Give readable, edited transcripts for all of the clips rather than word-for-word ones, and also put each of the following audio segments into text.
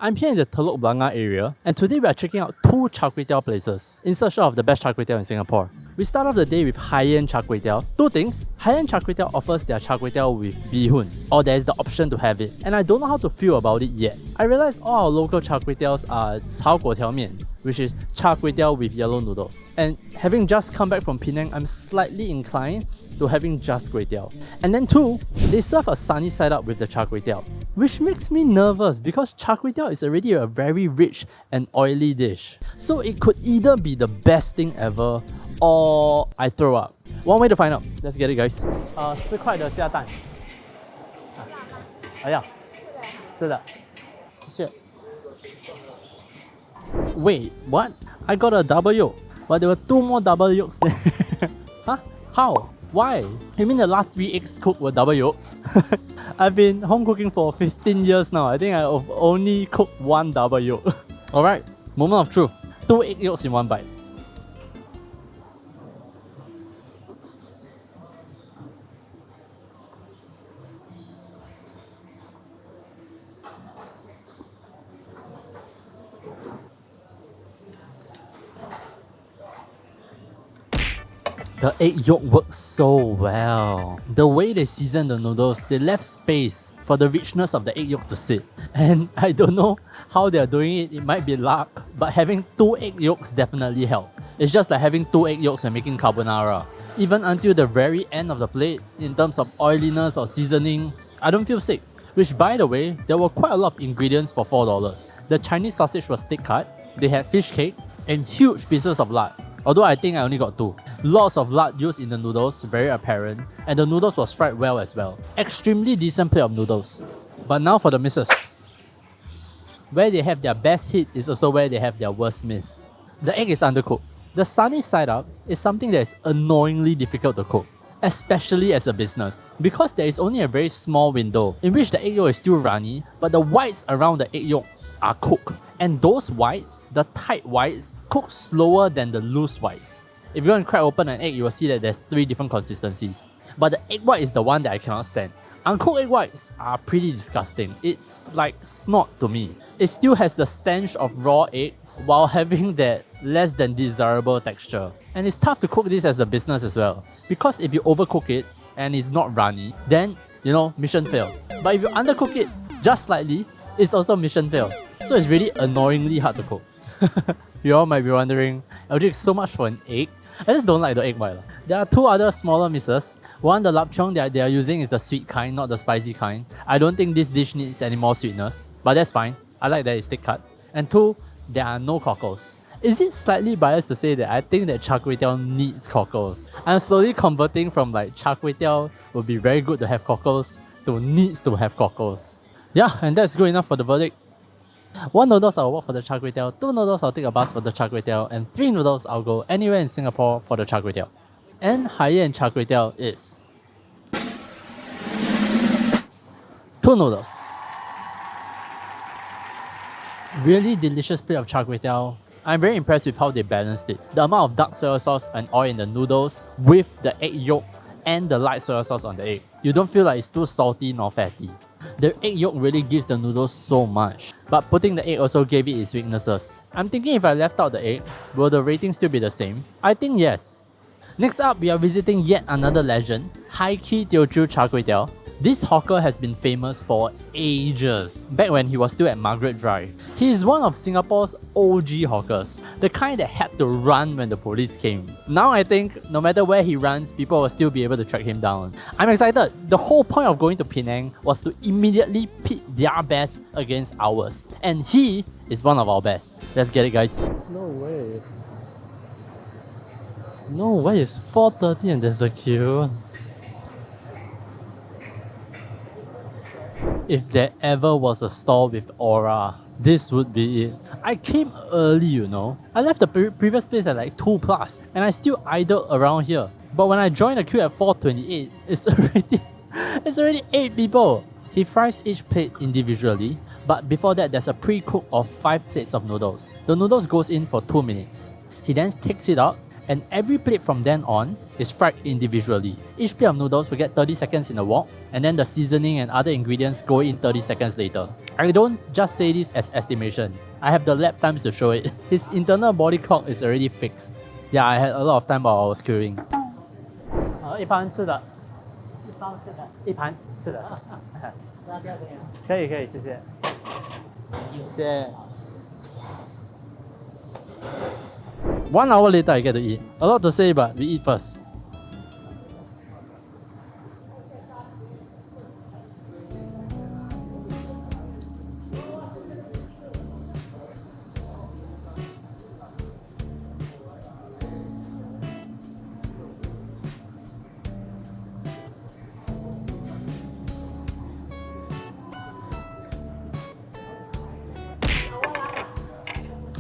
I'm here in the Telok Blangah area, and today we are checking out two Char Kway Teow places in search of the best Char Kway Teow in Singapore. We start off the day with high-end Char Kway Teow. Two things: high-end Char Kway Teow offers their Char Kway Teow with bee hoon, or there is the option to have it, and I don't know how to feel about it yet. I realize all our local Char Kway Teows are Char Kway Teow mian, which is Char Kway Teow with yellow noodles. And having just come back from Penang, I'm slightly inclined to having just Kuay Teow. And then two, they serve a sunny side up with the Char Kway Teow, which makes me nervous because Char Kway Teow is already a very rich and oily dish. So it could either be the best thing ever or I throw up. One way to find out. Let's get it, guys. 4块的加蛋。哎呀，是的，谢谢。Wait, what? I got a double yolk, but there were two more double yolks there. Huh? How? Why? You mean the last 3 eggs cooked were double yolks? I've been home cooking for 15 years now. I think I've only cooked 1 double yolk. Alright, moment of truth. 2 egg yolks in 1 bite. The egg yolk works so well. The way they season the noodles, they left space for the richness of the egg yolk to sit. And I don't know how they're doing it, it might be luck, but having 2 egg yolks definitely help. It's just like having 2 egg yolks when making carbonara. Even until the very end of the plate, in terms of oiliness or seasoning, I don't feel sick. Which, by the way, there were quite a lot of ingredients for $4. The Chinese sausage was thick cut, they had fish cake, and huge pieces of lard. Although I think I only got 2. Lots of lard used in the noodles, very apparent, and the noodles was fried well as well. Extremely decent plate of noodles. But now for the misses. Where they have their best hit is also where they have their worst miss. The egg is undercooked. The sunny side up is something that is annoyingly difficult to cook, especially as a business, because there is only a very small window in which the egg yolk is still runny, but the whites around the egg yolk are cooked. And those whites, the tight whites, cook slower than the loose whites. If you want to crack open an egg, you will see that there's 3 different consistencies. But the egg white is the one that I cannot stand. Uncooked egg whites are pretty disgusting. It's like snot to me. It still has the stench of raw egg while having that less than desirable texture. And it's tough to cook this as a business as well. Because if you overcook it and it's not runny, then, mission failed. But if you undercook it just slightly, it's also mission failed. So it's really annoyingly hard to cook. You all might be wondering, LG, so much for an egg? I just don't like the egg white. There are 2 other smaller misses. One, the lapchong that they are using is the sweet kind, not the spicy kind. I don't think this dish needs any more sweetness, but that's fine. I like that it's thick cut. And 2, there are no cockles. Is it slightly biased to say that I think that Char Kway Teow needs cockles? I'm slowly converting from like Char Kway Teow would be very good to have cockles to needs to have cockles. Yeah, and that's good enough for the verdict. 1 noodles I'll walk for the Char Kway Teow, 2 noodles I'll take a bus for the Char Kway Teow, and 3 noodles I'll go anywhere in Singapore for the Char Kway Teow. And high-end Char Kway Teow is 2 noodles. Really delicious plate of Char Kway Teow. I'm very impressed with how they balanced it. The amount of dark soy sauce and oil in the noodles with the egg yolk and the light soy sauce on the egg. You don't feel like it's too salty nor fatty. The egg yolk really gives the noodles so much, but putting the egg also gave it its weaknesses. I'm thinking if I left out the egg, will the rating still be the same? I think yes. Next up, we are visiting yet another legend, Kee Teochew Char Kway Teow. This hawker has been famous for ages, back when he was still at Margaret Drive. He is one of Singapore's OG hawkers, the kind that had to run when the police came. Now I think no matter where he runs, people will still be able to track him down. I'm excited. The whole point of going to Penang was to immediately pit their best against ours. And he is one of our best. Let's get it, guys. No way. No way, it's 4:30 and there's a queue. If there ever was a stall with aura, this would be it. I came early, I left the previous place at like 2+, and I still idled around here. But when I joined the queue at 4:28, it's already 8 people. He fries each plate individually, but before that there's a pre-cook of 5 plates of noodles. The noodles goes in for 2 minutes. He then takes it out and every plate from then on is fried individually. Each plate of noodles will get 30 seconds in the wok, and then the seasoning and other ingredients go in 30 seconds later. I don't just say this as estimation. I have the lap times to show it. His internal body clock is already fixed. Yeah, I had a lot of time while I was queuing. 一盘吃的，一盘吃的，可以可以，谢谢，谢谢。1 hour later, I get to eat. A lot to say, but we eat first.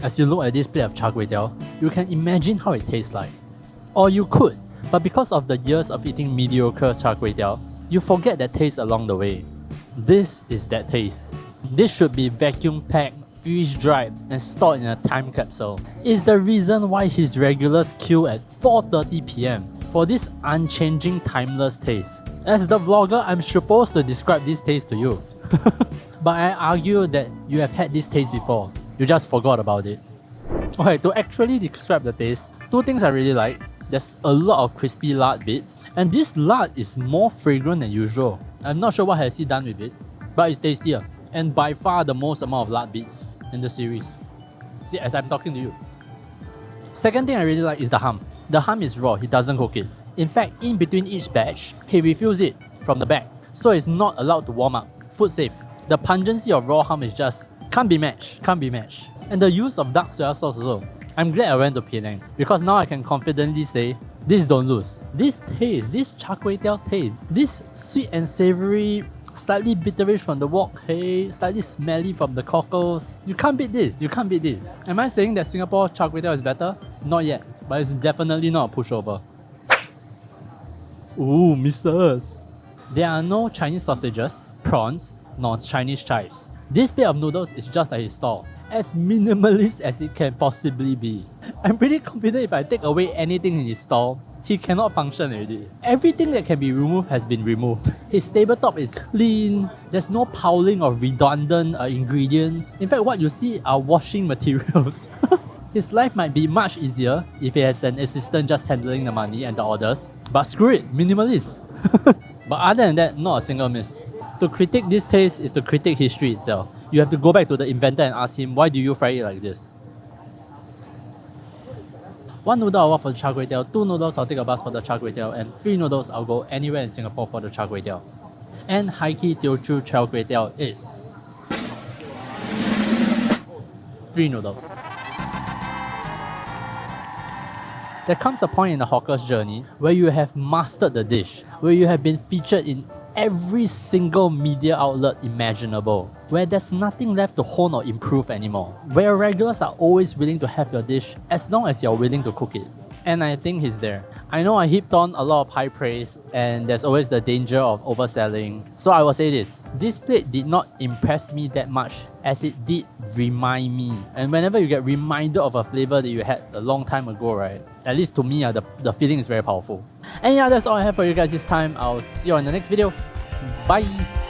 As you look at this plate of Char Kway Teow, you can imagine how it tastes like. Or you could, but because of the years of eating mediocre Char Kway Teow, you forget that taste along the way. This is that taste. This should be vacuum packed, freeze dried, and stored in a time capsule. It's the reason why his regulars queue at 4:30 PM for this unchanging, timeless taste. As the vlogger, I'm supposed to describe this taste to you. But I argue that you have had this taste before. You just forgot about it. Okay, to actually describe the taste, two things I really like. There's a lot of crispy lard bits, and this lard is more fragrant than usual. I'm not sure what has he done with it, but it's tastier, and by far the most amount of lard bits in the series. See, as I'm talking to you. Second thing I really like is the ham. The ham is raw, he doesn't cook it. In fact, in between each batch, he refills it from the back, so it's not allowed to warm up. Food safe. The pungency of raw ham is just can't be matched. And the use of dark soya sauce also. I'm glad I went to Penang because now I can confidently say, this don't lose. This taste, this Char Kway Teow taste, this sweet and savoury, slightly bitterish from the wok hei, slightly smelly from the cockles. You can't beat this, you can't beat this. Am I saying that Singapore Char Kway Teow is better? Not yet, but it's definitely not a pushover. Ooh, missus. There are no Chinese sausages, prawns, nor Chinese chives. This plate of noodles is just like his stall, as minimalist as it can possibly be. I'm pretty confident if I take away anything in his stall, he cannot function already. Everything that can be removed has been removed. His tabletop is clean, there's no piling of redundant ingredients. In fact, what you see are washing materials. His life might be much easier if he has an assistant just handling the money and the orders. But screw it, minimalist. But other than that, not a single miss. To critique this taste is to critique history itself. You have to go back to the inventor and ask him, why do you fry it like this? 1 noodle I'll walk for the Char Kway Teow, 2 noodles I'll take a bus for the Char Kway Teow, and 3 noodles I'll go anywhere in Singapore for the Char Kway Teow. And Kee Teochew Char Kway Teow is 3 noodles. There comes a point in the hawker's journey where you have mastered the dish, where you have been featured in every single media outlet imaginable, where there's nothing left to hone or improve anymore, where regulars are always willing to have your dish as long as you're willing to cook it. And I think he's there. I know I heaped on a lot of high praise and there's always the danger of overselling. So I will say this plate did not impress me that much as it did remind me. And whenever you get reminded of a flavor that you had a long time ago, right? At least to me, the feeling is very powerful. And yeah, that's all I have for you guys this time. I'll see you in the next video. Bye!